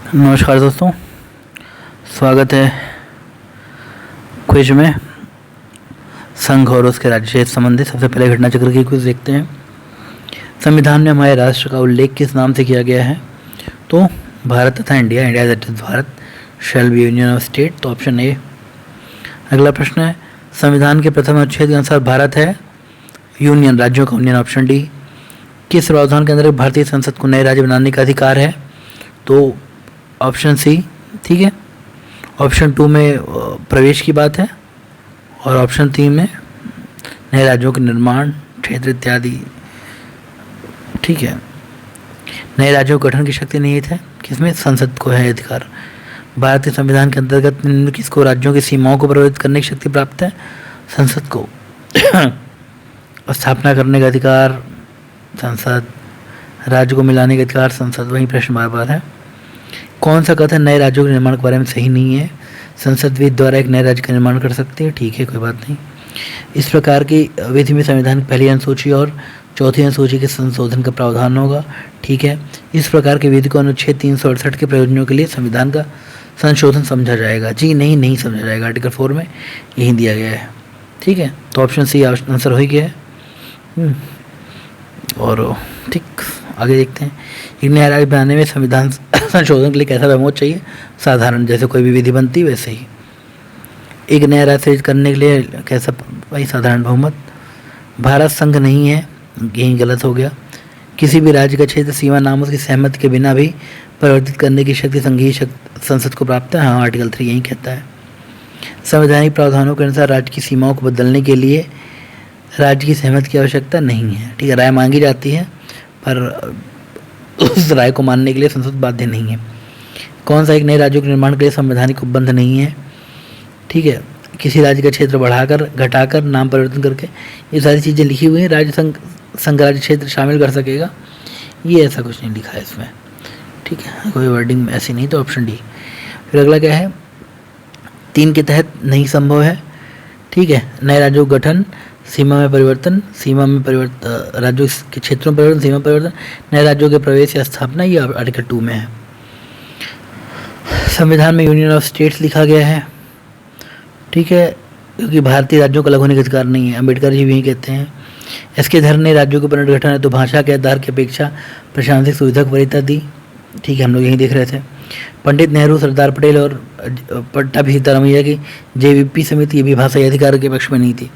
नमस्कार दोस्तों, स्वागत है क्विज में। संघ और उसके राज्य से संबंधित सबसे पहले घटना चक्र की क्विज देखते हैं। संविधान में हमारे राष्ट्र का उल्लेख किस नाम से किया गया है? तो भारत तथा India, India that is Bharat, shall be union of state, तो ऑप्शन ए। अगला प्रश्न है, संविधान के प्रथम अनुच्छेद के अनुसार भारत है यूनियन, राज्यों का यूनियन, ऑप्शन डी। किस प्रावधान के अंदर भारतीय संसद को नए राज्य बनाने का अधिकार है? तो ऑप्शन सी, ठीक है। ऑप्शन 2 में प्रवेश की बात है और ऑप्शन 3 में नए राज्यों के निर्माण, क्षेत्र इत्यादि, ठीक है। नए राज्यों के गठन की शक्ति निहित है किसमें? संसद को है अधिकार। भारतीय संविधान के अंतर्गत निम्न किसको राज्यों की सीमाओं को परिवर्तित करने की शक्ति प्राप्त है? संसद को। स्थापना करने का अधिकार संसद, राज्य को मिलाने का अधिकार संसद, वही प्रश्न बार बार है। कौन सा कथन नए राज्यों के निर्माण के बारे में सही नहीं है? संसद विधि द्वारा एक नए राज्य का निर्माण कर सकती है, ठीक है, कोई बात नहीं। इस प्रकार की विधि में संविधान की पहली अनुसूची और चौथी अनुसूची के संशोधन का प्रावधान होगा, ठीक है। इस प्रकार की विधि को अनुच्छेद 368 के प्रयोजनों के लिए संविधान का संशोधन समझा जाएगा। जी नहीं, नहीं समझा जाएगा। आर्टिकल 4 में यही दिया गया है, ठीक है। तो ऑप्शन सी आंसर हो ही गया है। और ठीक, आगे देखते हैं। एक नया राज्य बनाने में संविधान संशोधन के लिए कैसा बहुमत चाहिए? साधारण, जैसे कोई भी विधि बनती वैसे ही। एक नया राज्य सृजित करने के लिए कैसा? भाई साधारण बहुमत। भारत संघ नहीं है, यही गलत हो गया। किसी भी राज्य का क्षेत्र सीमा नाम उसकी सहमति के बिना भी परिवर्तित करने की शक्ति संघीय संसद को प्राप्त है, हाँ, आर्टिकल 3 यही कहता है। संवैधानिक प्रावधानों के अनुसार राज्य की सीमाओं को बदलने के लिए राज्य की सहमति की आवश्यकता नहीं है, ठीक है। राय मांगी जाती है पर उस राय को मानने के लिए संसद बाध्य नहीं है। कौन सा एक नए राज्यों के निर्माण के लिए संवैधानिक उपबंध नहीं है? ठीक है, किसी राज्य का क्षेत्र बढ़ाकर, घटाकर, नाम परिवर्तन करके, ये सारी चीज़ें लिखी हुई हैं। राज्य संघ राज्य क्षेत्र शामिल कर सकेगा, ये ऐसा कुछ नहीं लिखा है इसमें, ठीक है, कोई वर्डिंग ऐसी नहीं। तो ऑप्शन डी। फिर अगला क्या है? 3 के तहत नहीं संभव है, ठीक है। नए राज्यों का गठन, सीमा में परिवर्तन, राज्यों के क्षेत्रों में परिवर्तन, सीमा परिवर्तन, नए राज्यों के प्रवेश या स्थापना, ये आर्टिकल 2 में है। संविधान में यूनियन ऑफ स्टेट्स लिखा गया है, ठीक है, क्योंकि भारतीय राज्यों का अलग होने का अधिकार नहीं है। अम्बेडकर जी भी यही कहते हैं। इसके धर्म ने राज्यों के पुनर्गठन है तो भाषा के आधार की अपेक्षा प्रशासनिक सुविधा को वरीयता दी, ठीक है, हम लोग यही देख रहे थे। पंडित नेहरू, सरदार पटेल और पट्टाभी सिद्धारमैया की जेवीपी समिति ये भी भाषाई अधिकार के पक्ष में नहीं थी,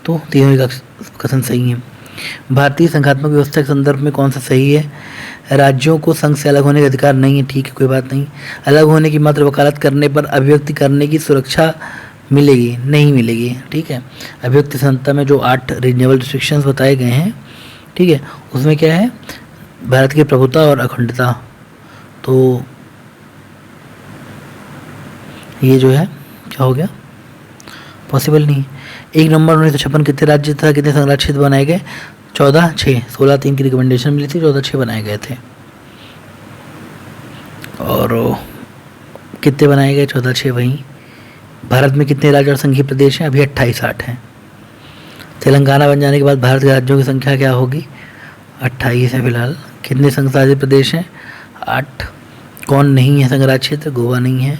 तो तीनों का कथन सही है। भारतीय संघात्मक व्यवस्था के संदर्भ में कौन सा सही है? राज्यों को संघ से अलग होने का अधिकार नहीं है, ठीक है, कोई बात नहीं। अलग होने की मात्र वकालत करने पर अभिव्यक्ति करने की सुरक्षा मिलेगी? नहीं मिलेगी, ठीक है। अभिव्यक्ति स्वतंत्रता में जो 8 रीजनेबल रिस्ट्रिक्शंस बताए गए हैं, ठीक है, उसमें क्या है? भारत की प्रभुता और अखंडता, तो ये जो है क्या हो गया? पॉसिबल नहीं। 1 नवंबर 1956 कितने राज्य तथा कितने संघ राज्य क्षेत्र बनाए गए? 14, 6, 16 3 की रिकमेंडेशन मिली थी, 14 6 बनाए गए थे। और कितने बनाए गए? 14 6। वहीं भारत में कितने राज्य और संघीय प्रदेश हैं? अभी 28 8 हैं। तेलंगाना बन जाने के बाद भारत के राज्यों की संख्या क्या होगी? 28 है फिलहाल। कितने संघ शासित प्रदेश हैं? 8। कौन नहीं है संघ राज्य क्षेत्र? गोवा नहीं है।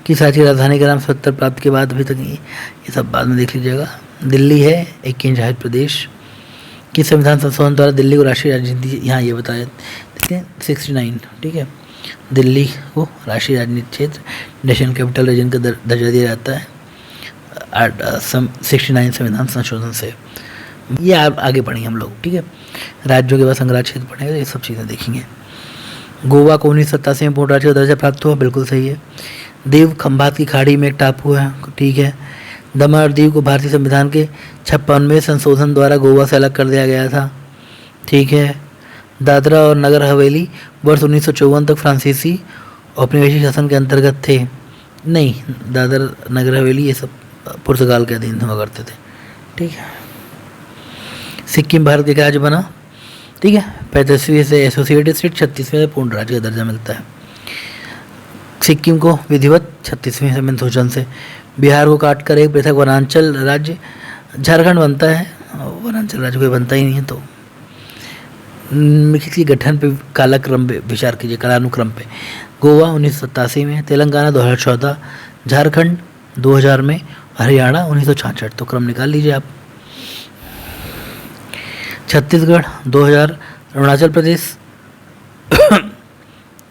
किस राज्य की राजधानी का नाम स्वतंत्रता प्राप्त के बाद अभी तक नहीं? ये सब बाद में देख लीजिएगा। दिल्ली है, एक केंद्र शासित प्रदेश। किस संविधान संशोधन द्वारा दिल्ली को राष्ट्रीय राजनीति, यहाँ ये बताया, ठीक है, 69, ठीक है, दिल्ली को राष्ट्रीय राजनीतिक क्षेत्र, नेशनल कैपिटल रीजन का दर्जा दिया जाता है 69 संविधान संशोधन से। ये आगे पढ़ेंगे हम लोग, ठीक है। राज्यों के बाद संघ राज्य क्षेत्र पढ़ेंगे, ये सब चीज़ें देखेंगे। गोवा को 1987 में पूर्ण राज्य का दर्जा प्राप्त हुआ, बिल्कुल सही है। दीव खंभात की खाड़ी में एक टापू है, ठीक है। दमन और दीव को भारतीय संविधान के 56वें संशोधन द्वारा गोवा से अलग कर दिया गया था, ठीक है। दादरा और नगर हवेली वर्ष 1954 तक फ्रांसीसी औपनिवेशिक शासन के अंतर्गत थे। नहीं, दादर नगर हवेली ये सब पुर्तगाल के अधीन हुआ करते थे, ठीक है। सिक्किम भारत का राज्य बना, ठीक है, 35वीं से एसोसिएटेड स्टेट, 36वें से पूर्ण राज्य का दर्जा मिलता है। सिक्किम को विधिवत 36वें संशोधन से, बिहार को काटकर एक पृथक वनांचल राज्य झारखंड बनता है, वनांचल राज्य कोई बनता ही नहीं है, तो निम्नलिखित के गठन पे कालक्रम पे विचार कीजिए, कालानुक्रम पे। गोवा 1987 में, तेलंगाना 2014, झारखंड 2000 में, हरियाणा 1966। तो क्रम निकाल लीजिए आप। छत्तीसगढ़ 2000, अरुणाचल प्रदेश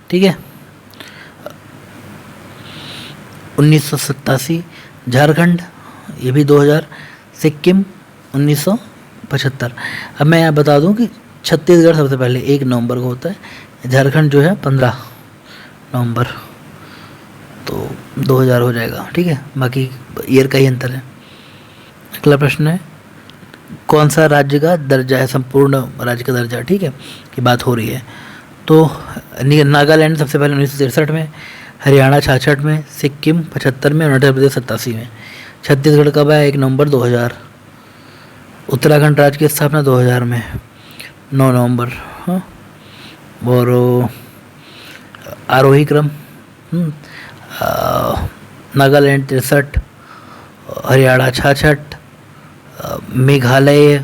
ठीक है 1987, झारखंड ये भी 2000, सिक्किम 1975। अब मैं यहाँ बता दूं कि छत्तीसगढ़ सबसे पहले 1 नवंबर को होता है, झारखंड जो है 15 नवंबर, तो 2000 हो जाएगा। ठीक है, बाकी ईयर का ही अंतर है। अगला प्रश्न है, कौन सा राज्य का दर्जा है, संपूर्ण राज्य का दर्जा, ठीक है, की बात हो रही है। तो नागालैंड सबसे पहले 1963 में, हरियाणा 66 में, सिक्किम 75 में, अरुणाचल प्रदेश 87 में। छत्तीसगढ़ कब आया? 1 नवंबर 2000। उत्तराखंड राज्य की स्थापना 2000 में 9 नवंबर। हाँ, और आरोही क्रम नागालैंड 63, हरियाणा 66, मेघालय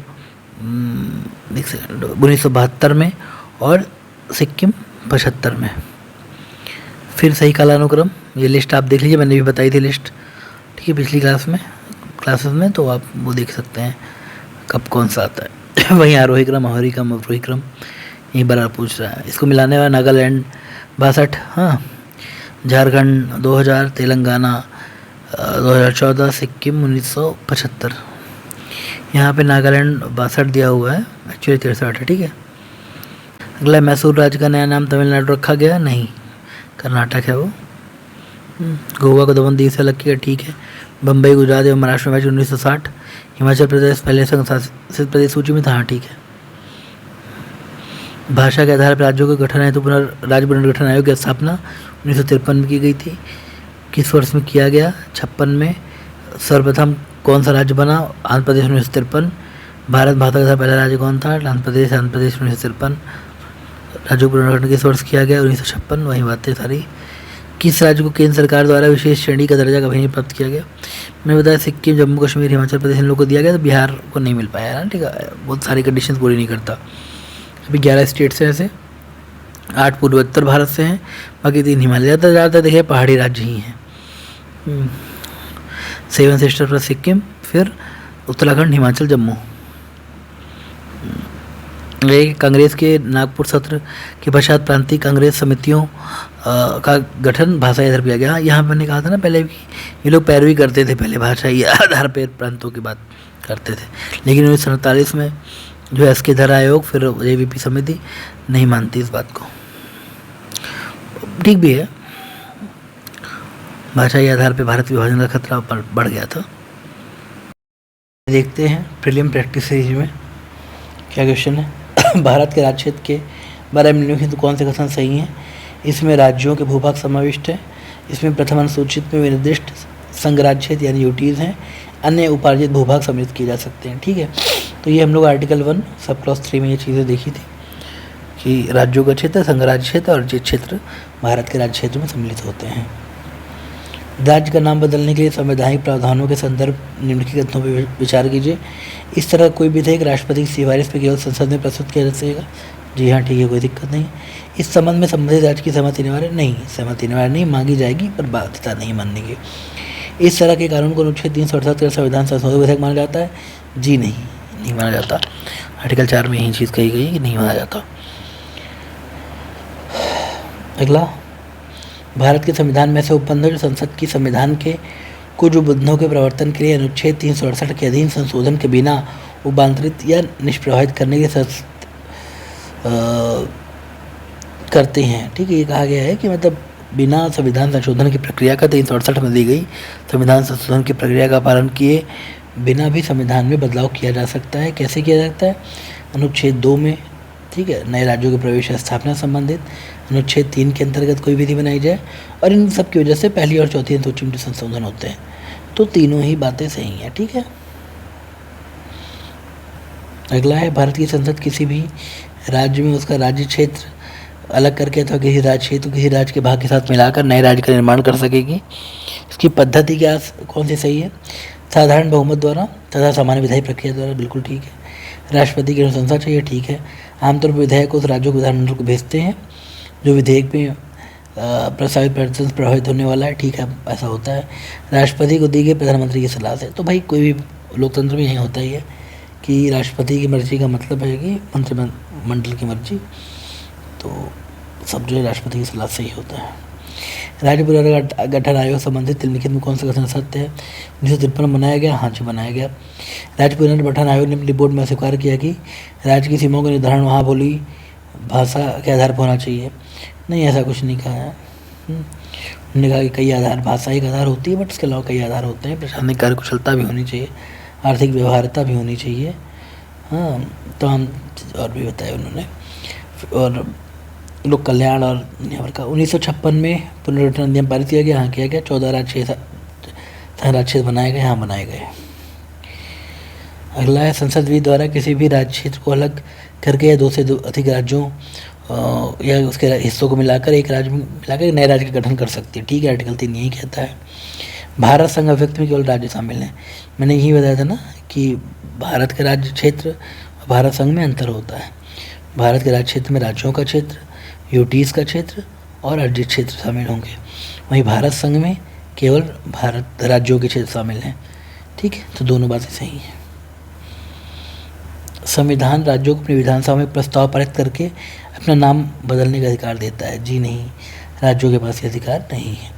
1972 में और सिक्किम 75 में। फिर सही कालानुक्रम, ये लिस्ट आप देख लीजिए, मैंने भी बताई थी लिस्ट, ठीक है, पिछली क्लासेस में, तो आप वो देख सकते हैं कब कौन सा आता है। वहीं आरोही क्रम, आरोही क्रम, अवरोही क्रम यहीं बार पूछ रहा है। इसको मिलाने वाला नागालैंड 62, हाँ, झारखंड 2000, तेलंगाना 2014, सिक्किम 1975। यहाँ पे नागालैंड 62 दिया हुआ है, एक्चुअली 63 है, ठीक है। अगला, मैसूर राज्य का नया नाम तमिलनाडु रखा गया? नहीं, कर्नाटक है वो। गोवा को दमन से अलग किया, ठीक है। बम्बई, गुजरात एवं महाराष्ट्र में 1960। हिमाचल प्रदेश पहले संघ शासित प्रदेश सूची में था, हाँ ठीक है। भाषा के आधार पर राज्यों के गठन है तो राज्य पुनर्गठन आयोग की स्थापना 1953 में की गई थी। किस वर्ष में किया गया? 56 में। सर्वप्रथम कौन सा राज्य बना? आंध्र प्रदेश 1953। भारत भाषा का पहला राज्य कौन था? आंध्र प्रदेश 1953। राज्यों पुनर्गठन किस वर्ष किया गया? 1956। वही बातें सारी। किस राज्य को केंद्र सरकार द्वारा विशेष श्रेणी का दर्जा कभी नहीं प्राप्त किया गया? मैंने बताया सिक्किम, जम्मू कश्मीर, हिमाचल प्रदेश इन लोगों को दिया गया, तो बिहार को नहीं मिल पाया ना, ठीक है, बहुत सारी कंडीशंस पूरी नहीं करता। अभी 11 स्टेट्स हैं ऐसे, 8 पूर्वोत्तर भारत से हैं, बाकी 3 हिमालय। ज़्यादातर देखिए पहाड़ी राज्य ही हैं। 7 सिस्टर प्लस सिक्किम, फिर उत्तराखंड, हिमाचल, जम्मू। कांग्रेस के नागपुर सत्र के पश्चात प्रांतीय कांग्रेस समितियों का गठन भाषा आधार पर किया गया। यहाँ मैंने कहा था ना पहले भी, ये लोग पैरवी करते थे, पहले भाषाई आधार पर प्रांतों की बात करते थे, लेकिन 1947 में जो एसके धरा आयोग, फिर जेवीपी समिति नहीं मानती इस बात को। ठीक भी है, भाषाई आधार पर भारत विभाजन का खतरा बढ़ गया था। देखते हैं प्रीलिम प्रैक्टिस सीरीज में क्या क्वेश्चन है। भारत के राज्य क्षेत्र के बारे में निम्नलिखित कौन से कथन सही हैं? इसमें राज्यों के भूभाग समाविष्ट है। इसमें प्रथम अनुसूचित में निर्दिष्ट संघ राज्य क्षेत्र यानी यूटीज़ हैं। अन्य उपार्जित भूभाग सम्मिलित किए जा सकते हैं, ठीक है। तो ये हम लोग आर्टिकल 1 सब क्लॉज 3 में ये चीज़ें देखी थी कि राज्यों का क्षेत्र, संघ राज्य क्षेत्र और जिस क्षेत्र भारत के राज्य क्षेत्र में सम्मिलित होते हैं। राज्य का नाम बदलने के लिए संवैधानिक प्रावधानों के संदर्भ निम्नलिखित कथनों पर विचार कीजिए। इस तरह कोई विधेयक राष्ट्रपति की सिफारिश पर केवल संसद में प्रस्तुत किया जा सकेगा। जी हाँ, ठीक है, कोई दिक्कत नहीं। इस संबंध में संबंधित राज्य की सहमति अनिवार्य नहीं, सहमति अनिवार्य नहीं, मांगी जाएगी पर बाध्यता नहीं मानने की। इस तरह के कानून को अनुच्छेद 368 का संविधान संशोधन विधेयक माना जाता है? जी नहीं माना जाता। आर्टिकल 4 में यही चीज़ कही गई है कि नहीं माना जाता। अगला, भारत के संविधान में से उपबंधों जो संसद की संविधान के कुछ उपबंधों के प्रवर्तन के लिए अनुच्छेद 368 के अधीन संशोधन के बिना उपांतरित या निष्प्रभावित करने के करते हैं, ठीक है। ये कहा गया है कि मतलब बिना संविधान संशोधन की प्रक्रिया का 368 में दी गई संविधान संशोधन की प्रक्रिया का पालन किए बिना भी संविधान में बदलाव किया जा सकता है। कैसे किया जाता है? अनुच्छेद 2 में, ठीक है, नए राज्यों के प्रवेश या स्थापना संबंधित। अनुच्छेद 3 के अंतर्गत कोई विधि बनाई जाए, और इन सब की वजह से पहली और चौथी अनुसूची में संशोधन होते हैं। तो तीनों ही बातें सही हैं, ठीक है। अगला है, भारत की संसद किसी भी राज्य में उसका राज्य क्षेत्र अलग करके अथवा किसी राज्य क्षेत्र किसी राज्य के भाग के साथ मिलाकर नए राज्य का निर्माण कर सकेगी। इसकी पद्धति क्या कौन सी सही है? साधारण बहुमत द्वारा तथा सामान्य विधायी प्रक्रिया द्वारा, बिल्कुल ठीक है। राष्ट्रपति की अनुशंसा चाहिए, ठीक है। आमतौर पर विधायक उस राज्यों के विधानमंडल को भेजते हैं जो विधेयक में प्रस्तावित परिवर्तन से प्रभावित होने वाला है। ठीक है, ऐसा होता है। राष्ट्रपति को दी गई प्रधानमंत्री की सलाह से। तो भाई कोई भी लोकतंत्र में यही होता ही है कि राष्ट्रपति की मर्जी का मतलब है कि मंत्रिमंडल की मर्जी, तो सब जो है राष्ट्रपति की सलाह से ही होता है। राज्य पुनर्गठन गठन आयोग संबंधित निम्नलिखित में कौन सा कथन सत्य है? 1953 बनाया गया। हाँ जी, बनाया गया। राज्य पुनर्गठन आयोग ने अपनी रिपोर्ट में स्वीकार किया कि राज्य की सीमाओं का निर्धारण वहाँ बोली भाषा के आधार पर होना चाहिए। नहीं, ऐसा कुछ नहीं कहा है। उन्होंने कहा कि कई आधार, भाषा एक आधार होती है बट इसके अलावा कई आधार होते हैं। प्रशासनिक कार्यकुशलता भी होनी चाहिए, आर्थिक व्यवहार्यता भी होनी चाहिए, हाँ, तमाम और भी बताया उन्होंने। और लोक कल्याण और यहाँ का 1956 में पुनर्गठन अधिनियम पारित किया गया। हाँ, किया गया। 14 राज्य क्षेत्र बनाए गए। हाँ, बनाए गए। अगला है, संसद विधि द्वारा किसी भी राज्य क्षेत्र को अलग करके या दो से अधिक राज्यों या उसके हिस्सों को मिलाकर एक राज्य में मिलाकर नए राज्य का गठन कर सकती है। ठीक है, आर्टिकल 3 यही कहता है। भारत संघ अभिव्यक्ति में केवल राज्य शामिल हैं। मैंने यही बताया था ना कि भारत के राज्य क्षेत्र और भारत संघ में अंतर होता है। भारत के राज्य क्षेत्र में राज्यों का क्षेत्र, यूटीज़ का क्षेत्र और अर्जित क्षेत्र शामिल होंगे। वहीं भारत संघ में केवल भारत राज्यों के क्षेत्र शामिल हैं। ठीक है, तो दोनों बातें सही हैं। संविधान राज्यों को अपनी विधानसभा में प्रस्ताव पारित करके अपना नाम बदलने का अधिकार देता है। जी नहीं, राज्यों के पास ये अधिकार नहीं है,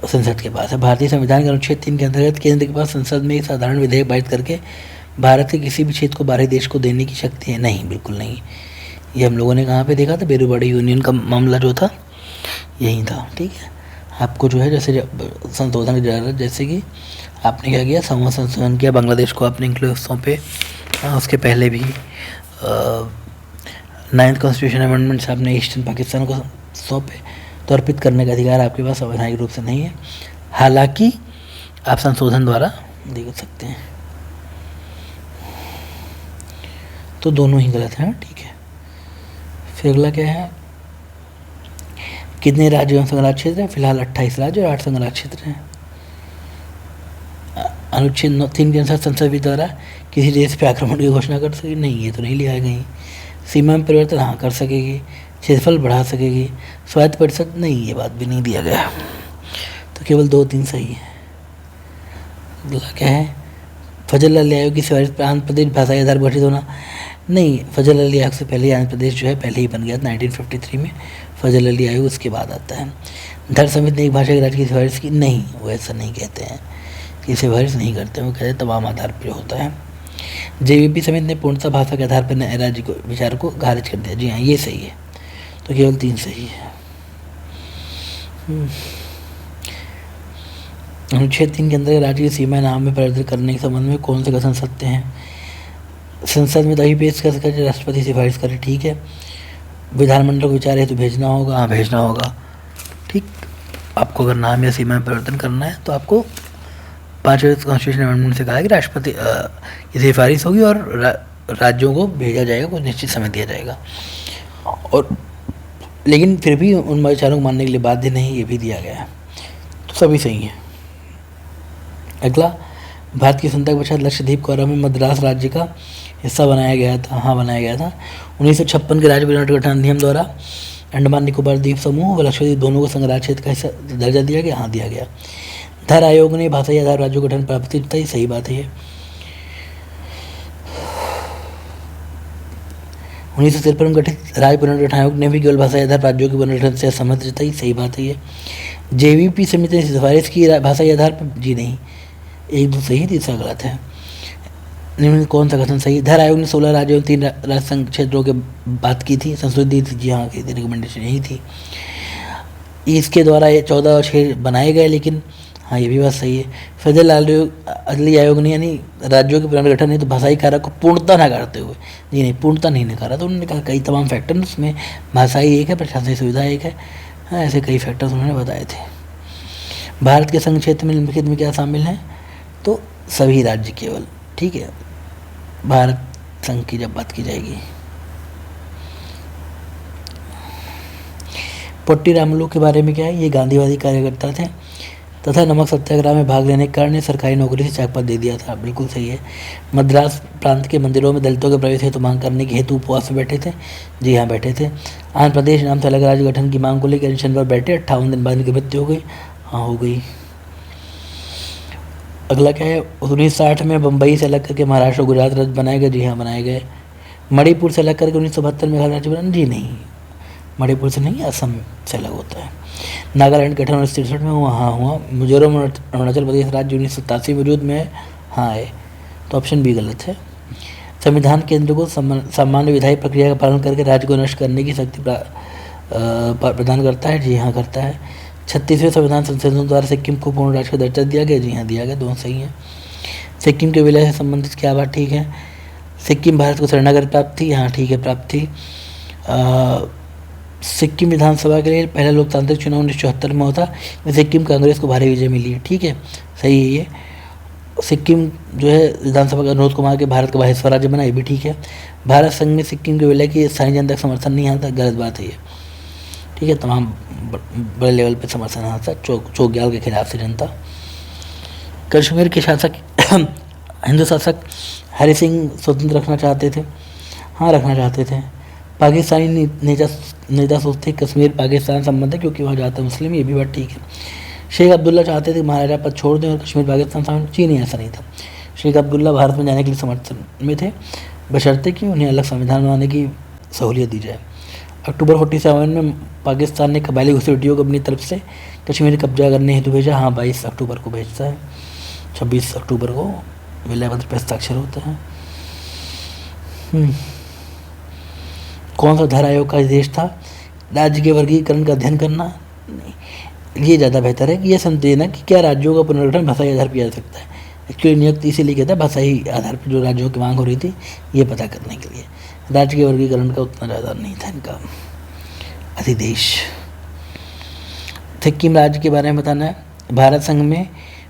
संसद के पास है। भारतीय संविधान के अनुच्छेद 3 के अंतर्गत केंद्र के पास संसद में एक साधारण विधेयक पारित करके भारत के किसी भी क्षेत्र को बाहरी देश को देने की शक्ति है। नहीं, बिल्कुल नहीं। ये हम लोगों ने कहाँ पे देखा था? बेरूबाड़ी यूनियन का मामला जो था यही था। ठीक है, आपको जो है जैसे संशोधन की जरूरत, जैसे कि आपने क्या किया, समूह संशोधन किया, बांग्लादेश को आपने इंक्लूड सौंपे। उसके पहले भी 9th कॉन्स्टिट्यूशन अमेंडमेंट से आपने ईस्टर्न पाकिस्तान को सौंपे। तो अर्पित करने का अधिकार आपके पास संवैधानिक रूप से नहीं है, हालांकि आप संशोधन द्वारा देख सकते हैं। तो दोनों ही गलत हैं। ठीक है, फिर अगला क्या है, कितने राज्य एवं संघराज्य क्षेत्र हैं? फिलहाल 28 राज्य और 8 संघराज्य क्षेत्र हैं। अनुच्छेद 3 के अनुसार संसद विधि द्वारा किसी देश पे आक्रमण की घोषणा कर सकेगी? नहीं, ये तो नहीं लिया है कहीं। सीमा में परिवर्तन? हाँ, कर सकेगी। क्षेत्रफल बढ़ा सकेगी। स्वायत्त परिषद? नहीं, ये बात भी नहीं दिया गया। तो केवल 2-3 सही है। अगला क्या है, फजल अली आयोग की सिफारिश पर आंध्र प्रदेश भाषाई आधार गठित होना? नहीं, फजल अली आयोग से पहले आंध्र प्रदेश जो है पहले ही बन गया था 1953 में। फजल अली आयोग उसके बाद आता है। धर समिति ने एक भाषा के राज्य की सिफारिश की? नहीं, वो ऐसा नहीं कहते हैं कि सिफारिश नहीं करते, वो कहते हैं तमाम आधार पर होता है। जेवीपी समिति ने पूर्णतः भाषा के आधार पर नए राज्य को विचार को खारिज कर दिया। जी हाँ, ये सही है। तो केवल 3 सही है। अनुच्छेद 3 के अंदर राज्य की सीमा नाम में परिवर्तित करने के संबंध में कौन से कथन सत्य हैं? संसद में तभी पेश कर सके राष्ट्रपति सिफारिश करे। ठीक है, विधानमंडल को विचार हेतु भेजना होगा? हाँ, भेजना होगा। ठीक, आपको अगर नाम या सीमा में परिवर्तन करना है तो आपको 5वें कॉन्स्टिट्यूशन अमेंडमेंट से कहा है कि राष्ट्रपति की सिफारिश होगी और राज्यों को भेजा जाएगा, कुछ निश्चित समय दिया जाएगा। और लेकिन फिर भी उन विचारों को मानने के लिए बाध्य नहीं, ये भी दिया गया है। तो सभी सही है। अगला, भारत की स्वतंत्रता के पश्चात लक्षद्वीप को में मद्रास राज्य का हिस्सा बनाया गया था? हाँ, बनाया गया था। 1956 के राज्य पुनर्गठन अधिनियम द्वारा अंडमान निकोबार द्वीप समूह व लक्षद्वीप दोनों को संघ राज्य क्षेत्र का हिस्सा दर्जा दिया गया? हाँ, दिया गया। धर आयोग ने भाषाई आधार राज्यों गठन पर आपत्ति जताई? सही बात है। 1953 में गठित राज्य पुनर्गठन आयोग ने भी केवल भाषाई आधार राज्यों के पुनर्गठन से असहमति जताई? सही बात है। जेवीपी समिति ने सिफारिश की भाषाई आधार पर? जी नहीं, 1-2 सही, तीसरा गलत है। निम्न कौन सा कथन सही? धर आयोग ने 16 राज्यों और 3 राज्य संघ क्षेत्रों के बात की थी, संशोधित दी थी? जी हाँ, की रिकमेंडेशन यही थी। इसके द्वारा ये 14 और 6 बनाए गए, लेकिन हाँ, ये भी बात सही है। फजल अली आयोग ने यानी राज्यों के पुनर्गठन हेतु भाषाई कारक को पूर्णता नकारते हुए? जी नहीं, पूर्णता नहीं नकारा। तो उन्होंने कहा कई तमाम फैक्टर, उसमें भाषाई एक है, प्रशासनिक सुविधा एक है, हाँ, ऐसे कई फैक्टर्स उन्होंने बताए थे। भारत के संघ क्षेत्र में निम्नलिखित में क्या शामिल हैं? तो सभी राज्य केवल। ठीक है, भारत संघ की जब बात की जाएगी। पोट्टी रामुलू के बारे में क्या है? ये गांधीवादी कार्यकर्ता थे। तथा नमक सत्याग्रह में भाग लेने के कारण ये सरकारी नौकरी से त्यागपत्र दे दिया था। बिल्कुल सही है। मद्रास प्रांत के मंदिरों में दलितों के प्रवेश हेतु मांग करने के हेतु उपवास में बैठे थे। जी हाँ, बैठे थे। आंध्र प्रदेश नाम से अलग राज्य गठन की मांग को लेकर अनशन पर बैठे। 58 दिन बाद इनकी मृत्यु हो गई। हाँ, हो गई। अगला क्या है, 1960 में बम्बई से अलग करके महाराष्ट्र और गुजरात राज्य बनाए गए। जी हाँ, बनाए गए। मणिपुर से अलग करके 1972 में मेघालय राज्य बना। जी नहीं, मणिपुर से नहीं, असम से अलग होता है। नागालैंड गठन 1963 में हुआ। हाँ हुआ। मिजोरम और अरुणाचल प्रदेश राज्य 1987 वजूद में है। हाँ है, तो ऑप्शन बी गलत है। संविधान केंद्र को सामान्य विधायी प्रक्रिया का पालन करके राज्य को नष्ट करने की शक्ति प्रदान करता है। जी हाँ, करता है। 36वें संविधान संशोधन द्वारा सिक्किम को पूर्ण राज्य का दर्जा दिया गया। जी हाँ, दिया गया। दोनों सही है। सिक्किम के विलय से संबंधित क्या बात ठीक है? सिक्किम भारत को शरणागति प्राप्त थी। हाँ ठीक है, प्राप्त थी। सिक्किम विधानसभा के लिए पहला लोकतांत्रिक चुनाव 1974 में होता है। सिक्किम कांग्रेस को भारी विजय मिली है। ठीक है, सही है ये। सिक्किम जो है विधानसभा का विनोद कुमार के भारत का वाहिद स्वराज्य बना, ये भी ठीक है। भारत संघ में सिक्किम के विलय की स्थानीय जनता का समर्थन नहीं आता, गलत बात है ये। ठीक है, तमाम बड़े लेवल पे समर्थन आता, चोग्याल के खिलाफ से जनता। कश्मीर के शासक हिंदू शासक हरि सिंह स्वतंत्र रखना चाहते थे। हाँ, रखना चाहते थे। पाकिस्तानी नेता सोचते कश्मीर पाकिस्तान संबंध है क्योंकि वहाँ ज़्यादातर मुस्लिम, ये भी बात ठीक है। शेख अब्दुल्ला चाहते थे महाराजा पद छोड़ दें और कश्मीर पाकिस्तान शामिल। जी नहीं, ऐसा नहीं था। शेख अब्दुल्ला भारत में जाने के लिए समर्थन में थे, बशर्ते कि उन्हें अलग संविधान बनाने की सहूलियत दी जाए। अक्टूबर 47 में पाकिस्तान ने कबायली घुसपैठियों को अपनी तरफ से कश्मीर कब्जा करने हेतु भेजा। हाँ, 22 अक्टूबर को भेजता है। 26 अक्टूबर को विलय पत्र पर हस्ताक्षर होता है। कौन सा धारा आयोग का आदेश था? राज्य के वर्गीकरण का अध्ययन करना। नहीं, ये ज़्यादा बेहतर है कि यह समझना कि क्या राज्यों का पुनर्गठन भाषाई आधार पर किया जा सकता है। एक्चुअली नियुक्त इसीलिए किया था, भाषाई आधार पर जो राज्यों की मांग हो रही थी ये पता करने के लिए। राज्य के वर्गीकरण का उतना ज़्यादा नहीं था इनका अधिदेश। सिक्किम राज्य के बारे में बताना है। भारत संघ में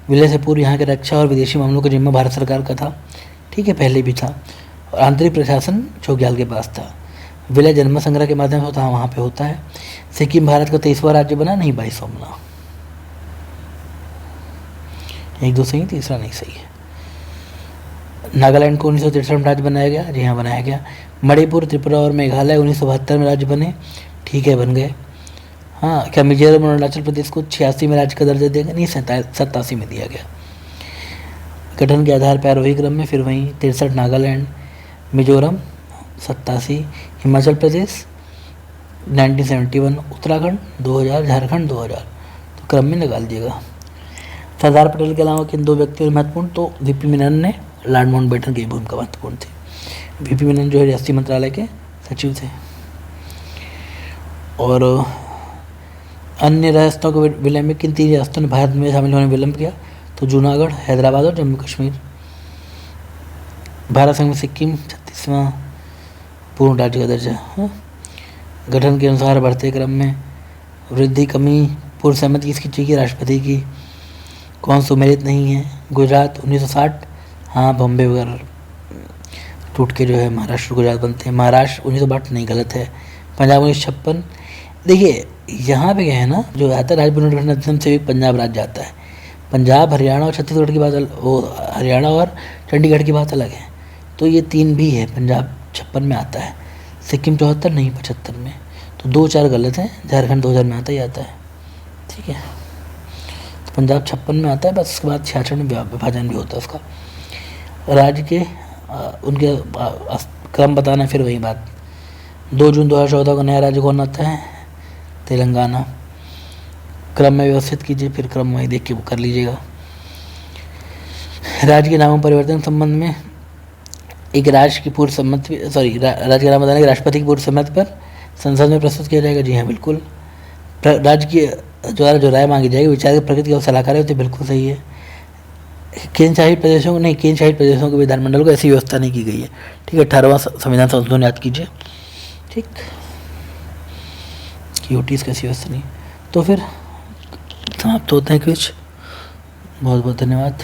विलय से पूर्व यहाँ के रक्षा और विदेशी मामलों का जिम्मा भारत सरकार का था। ठीक है, पहले भी था। और आंतरिक प्रशासन चोग्याल के पास था। विलय जन्म संग्रह के माध्यम से होता है, वहाँ पे होता है। सिक्किम भारत का 23वां राज्य बना, नहीं 22वां बना। 1 2 सही, तीसरा नहीं सही है। नागालैंड को 1963 में राज्य बनाया गया। जी हाँ, बनाया गया। मणिपुर, त्रिपुरा और मेघालय 1972 में राज्य बने। ठीक है, बन गए। हाँ, क्या मिजोरम और अरुणाचल प्रदेश को 86 में राज्य का दर्जा देगा? नहीं, 87 में दिया गया। गठन के आधार पर आरोही क्रम में फिर वहीं 63 नागालैंड, मिजोरम 87, हिमाचल प्रदेश 1971, उत्तराखंड 2000, झारखंड 2000। तो क्रम में निकाल दिएगा। सरदार पटेल के अलावा किन 2 व्यक्तियों महत्वपूर्ण? तो वीपी मेनन ने, लॉर्ड माउंटबेटन की भूमिका महत्वपूर्ण थी। वीपी मेनन जो है रियासती मंत्रालय के सचिव थे। और अन्य रियासतों के विलय में किन 3 रियासतों ने भारत में शामिल होने में विलंब किया? तो जूनागढ़, हैदराबाद और जम्मू कश्मीर। भारत संघ में सिक्किम 36वां पूर्ण राज्य का दर्जा। गठन के अनुसार बढ़ते क्रम में वृद्धि कमी पूर्व सहमति किसकी चाहिए? राष्ट्रपति की। कौन सुमेलित नहीं है? गुजरात 1960। हाँ, बॉम्बे वगैरह टूट के जो है महाराष्ट्र गुजरात बनते हैं। महाराष्ट्र 1962 नहीं, गलत है। पंजाब 1956। देखिए यहाँ पे क्या है ना, जो आता है राज्य पुनर्गठन अधिनियम से एक पंजाब राज्य आता है। पंजाब, हरियाणा और छत्तीसगढ़ की बात वो हरियाणा और चंडीगढ़ की बात अलग है। तो ये 3 भी है। पंजाब 56 में आता है, सिक्किम 74 नहीं 75 में। तो 2 4 गलत हैं। झारखंड 2000 में आता ही आता है। ठीक है, तो पंजाब 56 में आता है, बस उसके बाद 66 में विभाजन भी होता है उसका। राज्य के उनके क्रम बताना, फिर वही बात। 2 जून 2014 को नया राज्य कौन आता है? तेलंगाना। क्रम में व्यवस्थित कीजिए, फिर क्रम वही देख के कर लीजिएगा। राज्य के नामों परिवर्तन संबंध में एक राज्य की पूर्व सम्मति, राज्य का नाम बताने के राष्ट्रपति की पूर्व सम्मति पर संसद में प्रस्तुत किया जाएगा। जी हाँ, बिल्कुल। राज्य की द्वारा जो राय मांगी जाएगी विचार की प्रकृति और सलाहकार होती है। बिल्कुल सही है। केंद्र शासित प्रदेशों को नहीं, केंद्र शासित प्रदेशों के विधानमंडल को ऐसी व्यवस्था नहीं की गई है। ठीक है, 18वां संविधान संशोधन याद कीजिए। ठीक, यूटीज कैसी व्यवस्था नहीं। तो फिर समाप्त होते हैं कुछ। बहुत बहुत धन्यवाद।